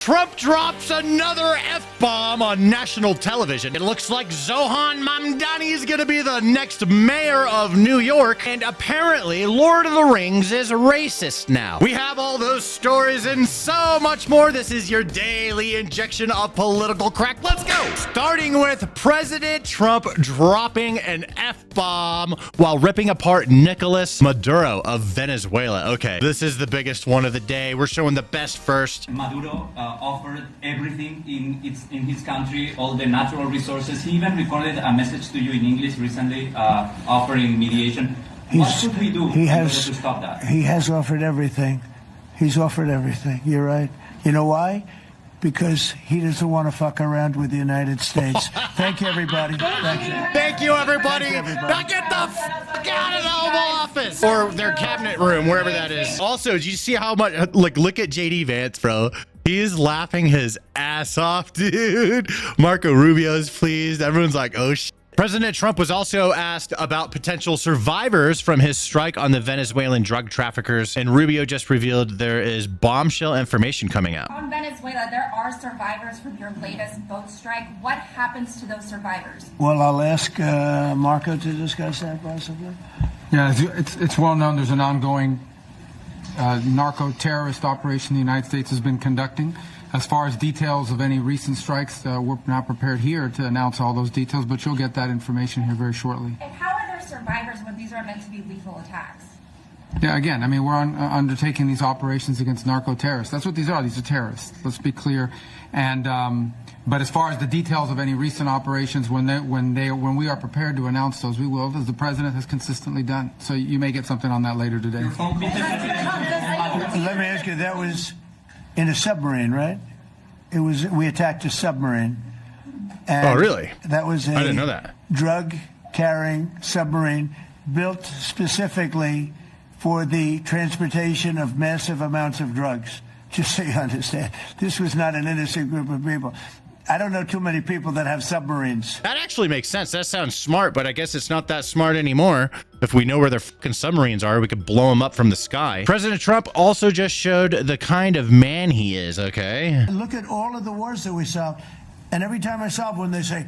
Trump drops another F-bomb on national television. It looks like Zohran Mamdani is going to be the next mayor of New York, and apparently Lord of the Rings is racist now. We have all those stories and so much more. This is your daily injection of political crack. Let's go! Starting with President Trump dropping an F-bomb while ripping apart Nicolás Maduro of Venezuela. Okay, this is the biggest one of the day. We're showing the best first. Maduro offered everything in his country, all the natural resources. He even recorded a message to you in English recently, offering mediation. What should we do to stop that? He has offered everything. He's offered everything. You're right. You know why? Because he doesn't want to fuck around with the United States. Thank you, everybody. Thank you. Thank you, everybody. Thank you, everybody. Now get the fuck out of the Oval Office or their cabinet room, wherever that is. Also, did you see how much? Like, look at JD Vance, bro. He is laughing his ass off, dude. Marco Rubio's pleased. Everyone's like, oh shit. President Trump was also asked about potential survivors from his strike on the Venezuelan drug traffickers, and Rubio just revealed there is bombshell information coming out. On Venezuela, there are survivors from your latest boat strike. What happens to those survivors? Well, I'll ask Marco to discuss that possibly. Yeah, it's well known there's an ongoing narco-terrorist operation the United States has been conducting. As far as details of any recent strikes, we're not prepared here to announce all those details, but you'll get that information here very shortly. And how are there survivors when these are meant to be lethal attacks? Yeah, again, I mean, we're undertaking these operations against narco-terrorists. That's what these are. These are terrorists. Let's be clear. And but as far as the details of any recent operations, when we are prepared to announce those, we will, as the president has consistently done. So you may get something on that later today. Let me ask you, that was in a submarine, right? It was. We attacked a submarine. And oh, really? That was I didn't know that. Drug-carrying submarine built specifically for the transportation of massive amounts of drugs. Just so you understand, this was not an innocent group of people. I don't know too many people that have submarines. That actually makes sense. That sounds smart, but I guess it's not that smart anymore. If we know where their fucking submarines are, we could blow them up from the sky. President Trump also just showed the kind of man he is, okay? Look at all of the wars that we solved. And every time I solve one, they say,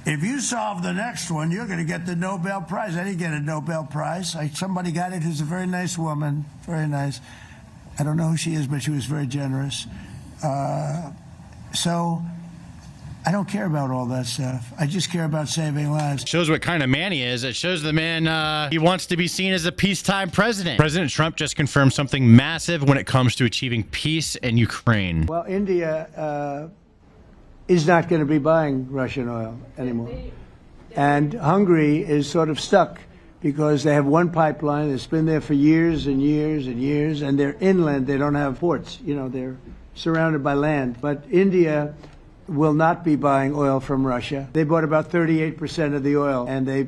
if you solve the next one, you're going to get the Nobel Prize. I didn't get a Nobel Prize. Somebody got it who's a very nice woman. Very nice. I don't know who she is, but she was very generous. So I don't care about all that stuff. I just care about saving lives. Shows what kind of man he is. It shows the man, he wants to be seen as a peacetime president. President Trump just confirmed something massive when it comes to achieving peace in Ukraine. Well, India is not going to be buying Russian oil anymore. And Hungary is sort of stuck because they have one pipeline that's been there for years and years and years, and they're inland. They don't have ports. You know, they're surrounded by land. But India will not be buying oil from Russia. They bought about 38% of the oil, and they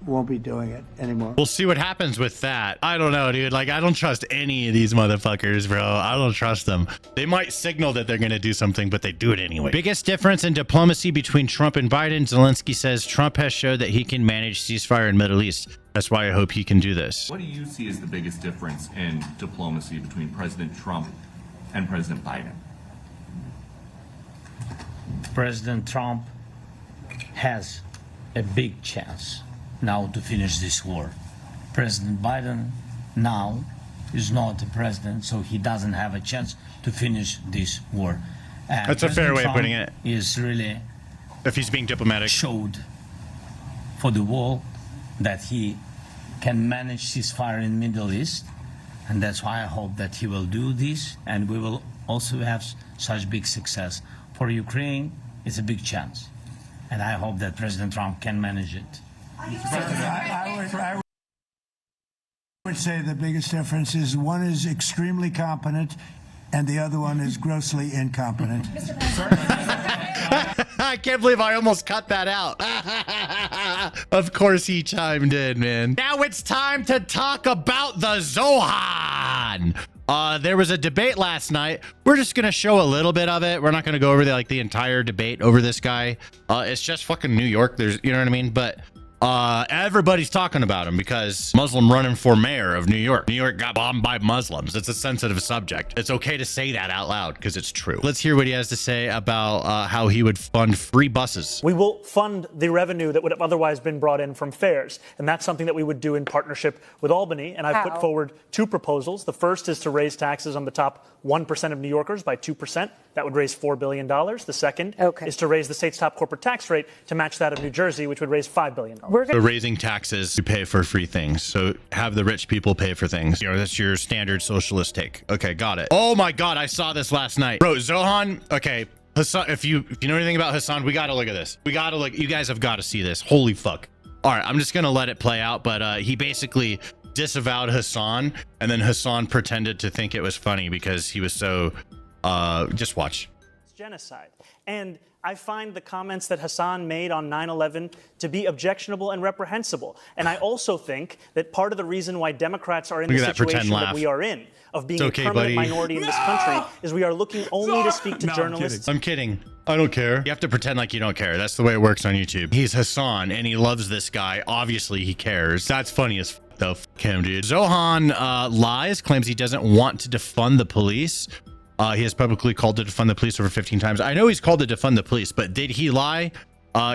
won't be doing it anymore. We'll see what happens with that. I don't know, dude. Like, I don't trust any of these motherfuckers, bro. I don't trust them. They might signal that they're going to do something, but they do it anyway. Biggest difference in diplomacy between Trump and Biden. Zelensky says Trump has showed that he can manage ceasefire in Middle East. That's why I hope he can do this. What do you see as the biggest difference in diplomacy between President Trump and President Biden? President Trump has a big chance now to finish this war. President Biden now is not the president, so he doesn't have a chance to finish this war. And that's a fair way of putting it. Is really, if he's being diplomatic, showed for the world that he can manage ceasefire in Middle East, and that's why I hope that he will do this, and we will also have such big success. For Ukraine, it's a big chance, and I hope that President Trump can manage it. I would say the biggest difference is one is extremely competent and the other one is grossly incompetent. I can't believe I almost cut that out. Of course he chimed in, man. Now it's time to talk about the Zohan. There was a debate last night. We're just gonna show a little bit of it. We're not gonna go over the entire debate over this guy. It's just fucking New York. There's, you know what I mean? But Everybody's talking about him because Muslim running for mayor of New York. New York got bombed by Muslims. It's a sensitive subject. It's okay to say that out loud because it's true. Let's hear what he has to say about how he would fund free buses. We will fund the revenue that would have otherwise been brought in from fares. And that's something that we would do in partnership with Albany. And I've put forward two proposals. The first is to raise taxes on the top 1% of New Yorkers by 2%. That would raise $4 billion. The second is to raise the state's top corporate tax rate to match that of New Jersey, which would raise $5 billion. So raising taxes to pay for free things. So have the rich people pay for things. You know, that's your standard socialist take. Okay, got it. Oh my God, I saw this last night. Bro, Zohran, okay. Hassan, if you know anything about Hassan, we got to look at this. We got to look. You guys have got to see this. Holy fuck. All right, I'm just going to let it play out. But he basically disavowed Hassan, and then Hassan pretended to think it was funny because he was so, just watch. It's genocide. And I find the comments that Hassan made on 9/11 to be objectionable and reprehensible. And I also think that part of the reason why Democrats are in the situation that we are in, of being a permanent minority in this country, is we are looking only to speak to journalists. I'm kidding. I don't care. You have to pretend like you don't care. That's the way it works on YouTube. He's Hassan, and he loves this guy. Obviously, he cares. That's funny as f though. F him, dude. Zohran lies, claims he doesn't want to defund the police. He has publicly called to defund the police over 15 times. I know he's called to defund the police, but did he lie?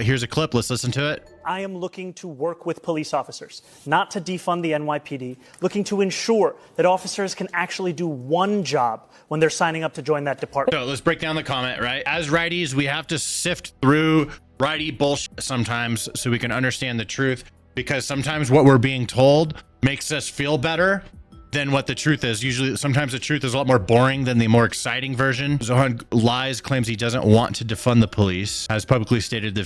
Here's a clip. Let's listen to it. I am looking to work with police officers, not to defund the NYPD, looking to ensure that officers can actually do one job when they're signing up to join that department. So let's break down the comment, right? As righties, we have to sift through righty bullshit sometimes so we can understand the truth, because sometimes what we're being told makes us feel better than what the truth is. Usually, sometimes the truth is a lot more boring than the more exciting version. Zohran lies, claims he doesn't want to defund the police, has publicly stated to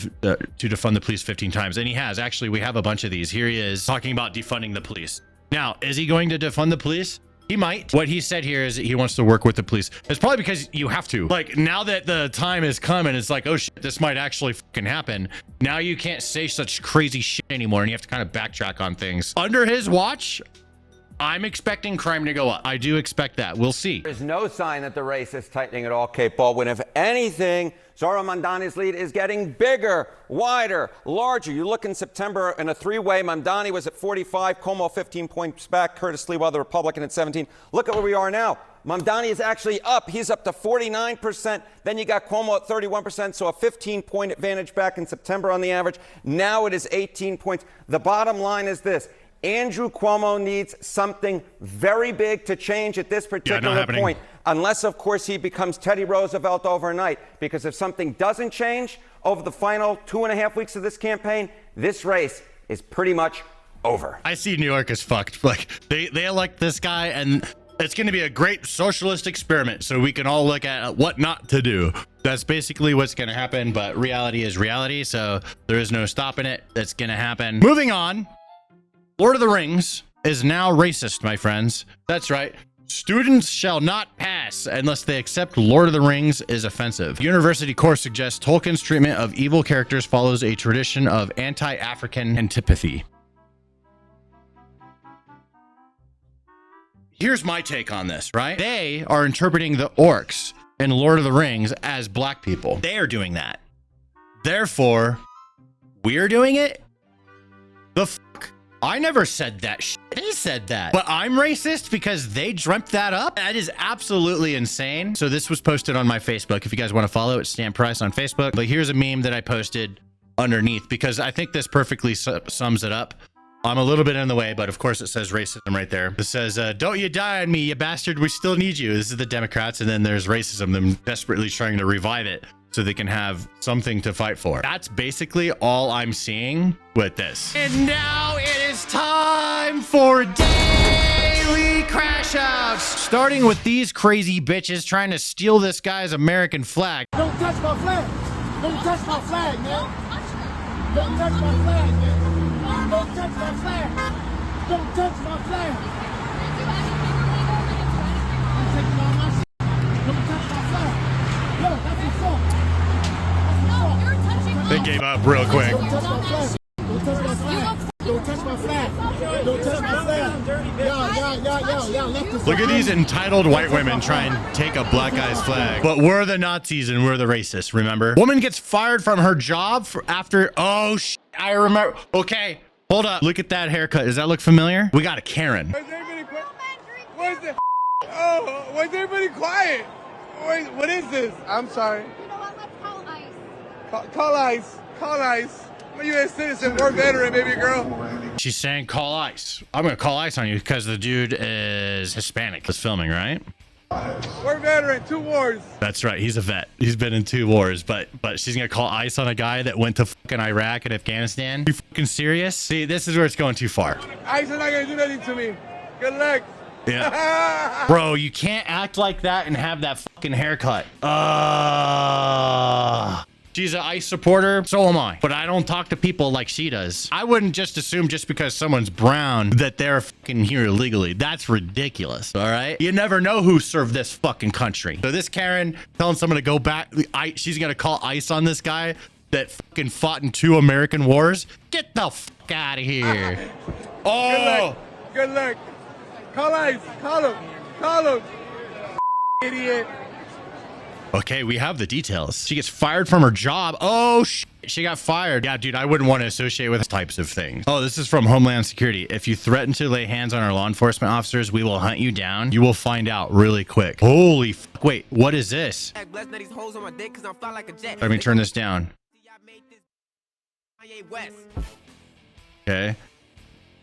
defund the police 15 times. And he has. Actually, we have a bunch of these. Here he is talking about defunding the police. Now, is he going to defund the police? He might. What he said here is that he wants to work with the police. It's probably because you have to. Like, now that the time has come and it's like, oh shit, this might actually fucking happen. Now you can't say such crazy shit anymore, and you have to kind of backtrack on things. Under his watch, I'm expecting crime to go up. I do expect that. We'll see. There's no sign that the race is tightening at all, Kate Baldwin. If anything, Zohran Mamdani's lead is getting bigger, wider, larger. You look in September in a three-way, Mamdani was at 45, Cuomo 15 points back, Curtis Sliwa, the Republican, at 17. Look at where we are now. Mamdani is actually up. He's up to 49%. Then you got Cuomo at 31%, so a 15-point advantage back in September on the average. Now it is 18 points. The bottom line is this. Andrew Cuomo needs something very big to change at this particular point, unless, of course, he becomes Teddy Roosevelt overnight. Because if something doesn't change over the final 2.5 weeks of this campaign, this race is pretty much over. I see New York is fucked. Like, they elect this guy, and it's going to be a great socialist experiment, so we can all look at what not to do. That's basically what's going to happen, but reality is reality, so there is no stopping it. That's going to happen. Moving on. Lord of the Rings is now racist, my friends. That's right. Students shall not pass unless they accept Lord of the Rings is offensive. University course suggests Tolkien's treatment of evil characters follows a tradition of anti-African antipathy. Here's my take on this, right? They are interpreting the orcs in Lord of the Rings as black people. They are doing that. Therefore, we're doing it? The fuck? I never said that shit. They said that. But I'm racist because they dreamt that up? That is absolutely insane. So this was posted on my Facebook. If you guys want to follow, it's Stan Price on Facebook. But here's a meme that I posted underneath because I think this perfectly sums it up. I'm a little bit in the way, but of course it says racism right there. It says, don't you die on me, you bastard. We still need you. This is the Democrats. And then there's racism, them desperately trying to revive it so they can have something to fight for. That's basically all I'm seeing with this. And now it is time for daily crash outs. Starting with these crazy bitches trying to steal this guy's American flag. Don't touch my flag. Don't touch my flag, man. Don't touch my flag, man. Don't touch my flag. Don't touch my flag. I'm taking all my shit. Don't touch my flag. Yo, that's assault. They gave up real quick. Don't touch my flag. Don't touch my flag. Don't touch my flag. Don't touch my flag. Yo. Look at these entitled white women trying to take a black guy's flag. But we're the Nazis and we're the racists, remember? Woman gets fired from her job after... Oh, I remember. Okay. Hold up. Look at that haircut. Does that look familiar? We got a Karen. Why is everybody quiet? What's the? Oh, why is everybody quiet? Wait, what is this? I'm sorry. You know what? Let's call ICE. Call ICE. Call ICE. I'm a U.S. citizen, war veteran, baby girl. She's saying call ICE. I'm going to call ICE on you because the dude is Hispanic. He's filming, right? War veteran, 2 wars. That's right. He's a vet. He's been in 2 wars, but she's going to call ICE on a guy that went to fucking Iraq and Afghanistan. You fucking serious? See, this is where it's going too far. ICE is not going to do nothing to me. Good luck. Yeah. Bro, you can't act like that and have that fucking haircut. She's an ICE supporter, so am I. But I don't talk to people like she does. I wouldn't just assume just because someone's brown that they're fucking here illegally. That's ridiculous, all right? You never know who served this fucking country. So this Karen telling someone to go back, she's gonna call ICE on this guy that fucking fought in 2 American wars? Get the fuck out of here. Oh! Good luck. Call ICE. Call him. Call him. Idiot. Okay, we have the details. She gets fired from her job. Oh, she got fired. Yeah, dude, I wouldn't want to associate with types of things. Oh, this is from Homeland Security. If you threaten to lay hands on our law enforcement officers, we will hunt you down. You will find out really quick. Holy fuck. Wait, what is this? Let me turn this down. Okay.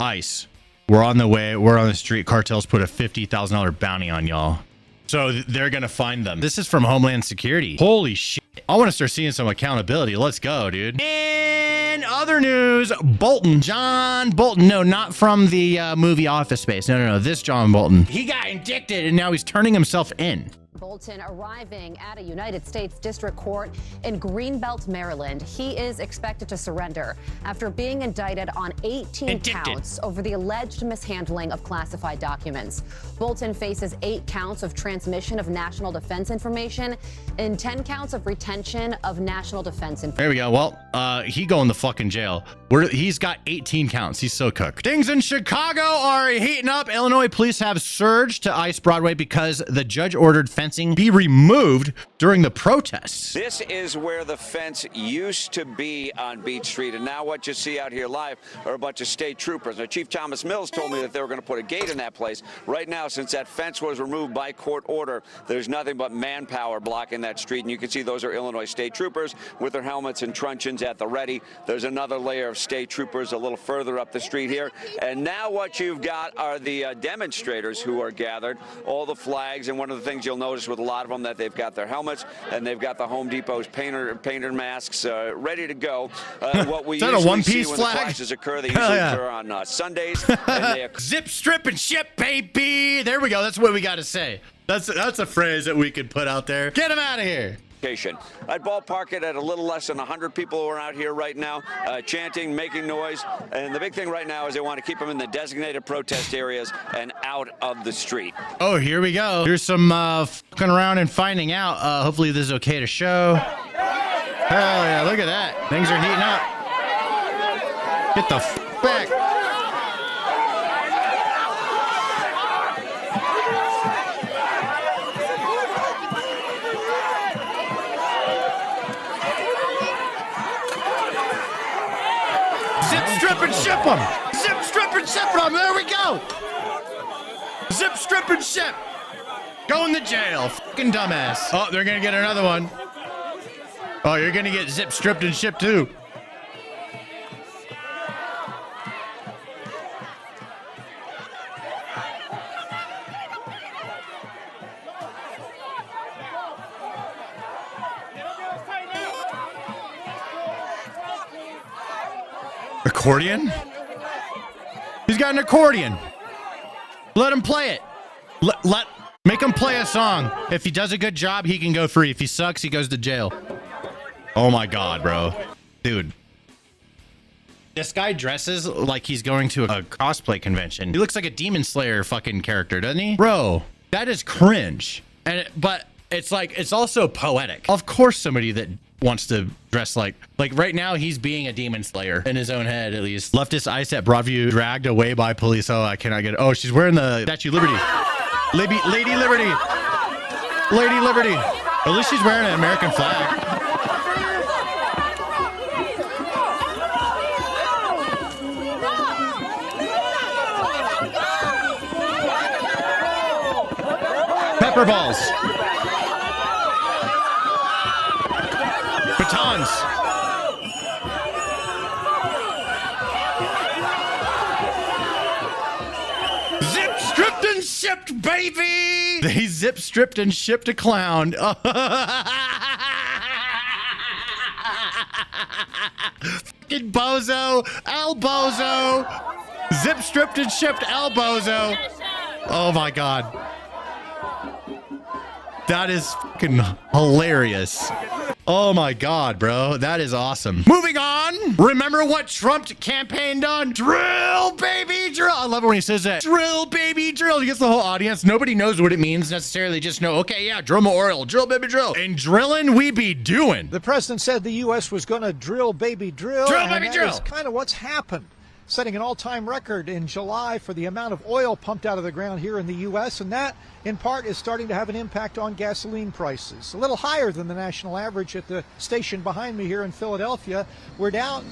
ICE. We're on the way. We're on the street. Cartels put a $50,000 bounty on y'all. So they're going to find them. This is from Homeland Security. Holy shit. I want to start seeing some accountability. Let's go, dude. In other news, John Bolton. No, not from the movie Office Space. No. This John Bolton. He got indicted and now he's turning himself in. Bolton arriving at a United States District Court in Greenbelt, Maryland. He is expected to surrender after being indicted on 18 counts over the alleged mishandling of classified documents. Bolton faces 8 counts of transmission of national defense information and 10 counts of retention of national defense information. There we go. Well, he going to fucking jail. He's got 18 counts. He's so cooked. Things in Chicago are heating up. Illinois police have surged to ICE Broadway because the judge ordered fencing be removed during the protests. This is where the fence used to be on Beach Street, and now what you see out here live are a bunch of state troopers. Now, Chief Thomas Mills told me that they were going to put a gate in that place. Right now, since that fence was removed by court order, there's nothing but manpower blocking that street, and you can see those are Illinois state troopers with their helmets and truncheons at the ready. There's another layer of state troopers a little further up the street here, and now what you've got are the demonstrators who are gathered, all the flags, and one of the things you'll notice with a lot of them that they've got their helmets and they've got the Home Depot's painter masks ready to go. What we usually see when the clashes occur, they usually occur on Sundays. And they Zip, strip, and ship, baby. There we go. That's what we got to say. That's a phrase that we could put out there. Get him out of here. I'd ballpark it at a little less than 100 people who are out here right now, chanting, making noise. And the big thing right now is they want to keep them in the designated protest areas and out of the street. Oh, here we go. Here's some fucking around and finding out. Hopefully this is okay to show. Hell yeah, look at that. Things are heating up. Get the f back. Zip, strip, and ship them. Zip, strip, and ship them. There we go. Zip, strip, and ship. Going to jail. Fucking dumbass. Oh, they're going to get another one. Oh, you're going to get zip, stripped, and shipped too. Accordion? He's got an accordion. Let him play it. Make him play a song. If he does a good job, he can go free. If he sucks, he goes to jail. Oh my God, bro. Dude. This guy dresses like he's going to a cosplay convention. He looks like a Demon Slayer fucking character, doesn't he? Bro, that is cringe. But it's like, it's also poetic. Of course somebody that wants to dress like right now he's being a demon slayer in his own head, at least. Leftist ICE at Broadview dragged away by police. Oh, I cannot get it. Oh, she's wearing the Statue of Liberty. Lady Liberty. Lady Liberty. At least she's wearing an American flag. Soccer balls. Batons. Zip, stripped, and shipped, baby! They zip, stripped, and shipped a clown. Fucking bozo. El bozo. Zip, stripped, and shipped El bozo. Oh my god. That is fucking hilarious. Oh my god, bro. That is awesome. Moving on. Remember what Trump campaigned on? Drill, baby, drill. I love it when he says that. Drill, baby, drill. He gets the whole audience. Nobody knows what it means necessarily. Just know, okay, yeah, drill mayoral. Drill, baby, drill. And drilling we be doing. The president said the U.S. was going to drill, baby, drill. Drill, baby, drill. That's kind of what's happened. Setting an all-time record in July for the amount of oil pumped out of the ground here in the U.S., and that, in part, is starting to have an impact on gasoline prices. A little higher than the national average at the station behind me here in Philadelphia. We're down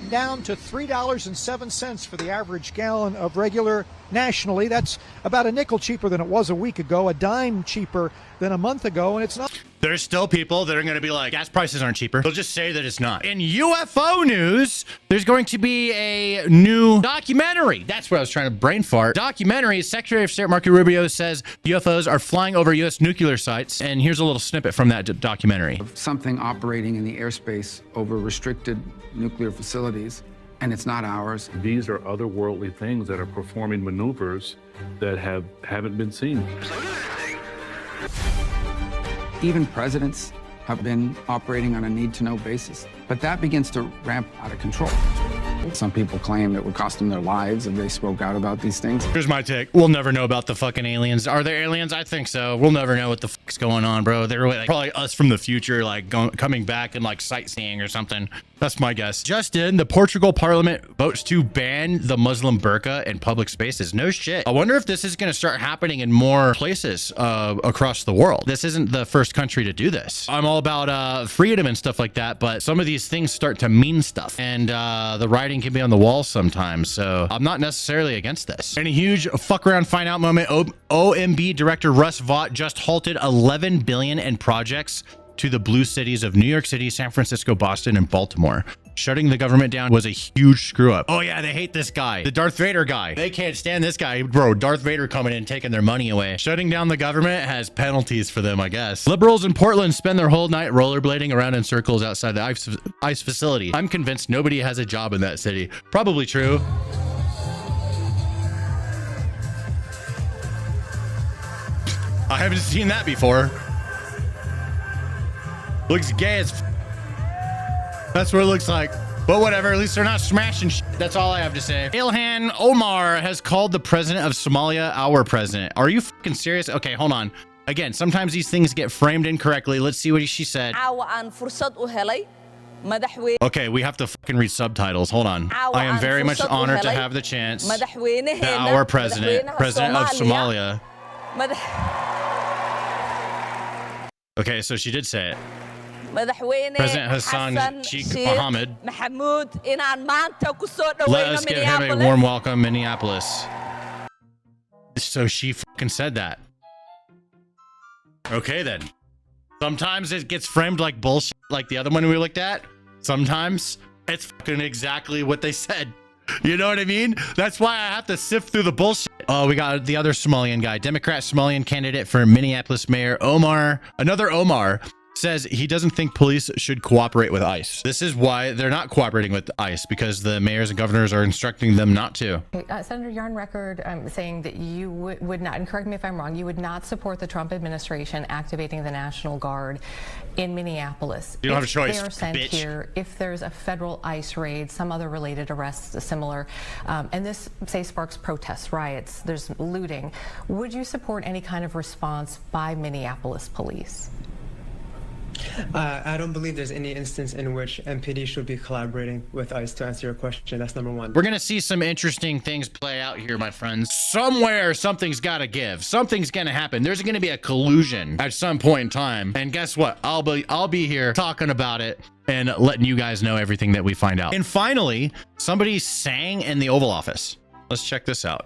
to $3.07 for the average gallon of regular nationally. That's about a nickel cheaper than it was a week ago, a dime cheaper than a month ago, and it's not. There's still people that are going to be like, gas prices aren't cheaper. They'll just say that it's not. In UFO news, there's going to be a new documentary. That's what I was trying to brain fart. Documentary. Secretary of State Marco Rubio says UFOs are flying over U.S. nuclear sites. And here's a little snippet from that documentary. Something operating in the airspace over restricted nuclear facilities, and it's not ours. These are otherworldly things that are performing maneuvers that haven't been seen. Even presidents have been operating on a need-to-know basis, but that begins to ramp out of control. Some people claim it would cost them their lives if they spoke out about these things. Here's my take. We'll never know about the fucking aliens. Are there aliens? I think so. We'll never know what the fuck's going on, bro. They're like, probably us from the future, like coming back and like sightseeing or something. That's my guess. Just in, the Portugal parliament votes to ban the Muslim burqa in public spaces. No shit. I wonder if this is going to start happening in more places across the world. This isn't the first country to do this. I'm all about freedom and stuff like that, but some of these things start to mean stuff, and the writing can be on the wall sometimes, so I'm not necessarily against this. And a huge fuck around find out moment, OMB director Russ Vought just halted $11 billion in projects to the blue cities of New York City, San Francisco, Boston, and Baltimore. Shutting the government down was a huge screw up. Oh yeah, they hate this guy, the Darth Vader guy. They can't stand this guy. Bro, Darth Vader coming in, taking their money away. Shutting down the government has penalties for them, I guess. Liberals in Portland spend their whole night rollerblading around in circles outside the ICE facility. I'm convinced nobody has a job in that city. Probably true. I haven't seen that before. Looks gay as that's what it looks like. But whatever, at least they're not smashing shit. That's all I have to say. Ilhan Omar has called the president of Somalia our president. Are you fucking serious? Okay, hold on. Again, sometimes these things get framed incorrectly. Let's see what she said. Okay, we have to fucking read subtitles. Hold on. I am very much honored to have the chance that our president of Somalia. Okay, so she did say it. President Hassan Sheikh Mohammed. Let us give him a warm welcome, Minneapolis. So she fucking said that. Okay then. Sometimes it gets framed like bullshit, like the other one we looked at. Sometimes it's fucking exactly what they said. You know what I mean? That's why I have to sift through the bullshit. Oh, we got the other Somalian guy, Democrat Somalian candidate for Minneapolis Mayor Omar. Another Omar says he doesn't think police should cooperate with ICE. This is why they're not cooperating with ICE, because the mayors and governors are instructing them not to. Okay, Senator, you're on record saying that you would not, and correct me if I'm wrong, you would not support the Trump administration activating the National Guard in Minneapolis. You don't have a choice, If they are sent bitch. here, if there's a federal ICE raid, some other related arrests similar, and this, say, sparks protests, riots, there's looting, would you support any kind of response by Minneapolis police? I don't believe there's any instance in which MPD should be collaborating with ICE, to answer your question. That's number one. We're going to see some interesting things play out here, my friends. Somewhere, something's got to give. Something's going to happen. There's going to be a collusion at some point in time. And guess what? I'll be here talking about it and letting you guys know everything that we find out. And finally, somebody sang in the Oval Office. Let's check this out.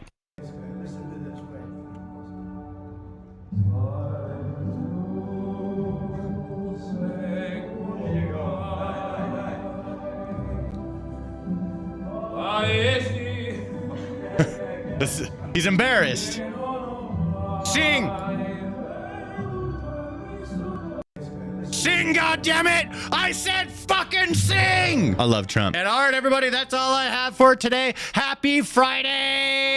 He's embarrassed. Sing! Sing, goddammit! I said fucking sing! I love Trump. And all right, everybody, that's all I have for today. Happy Friday!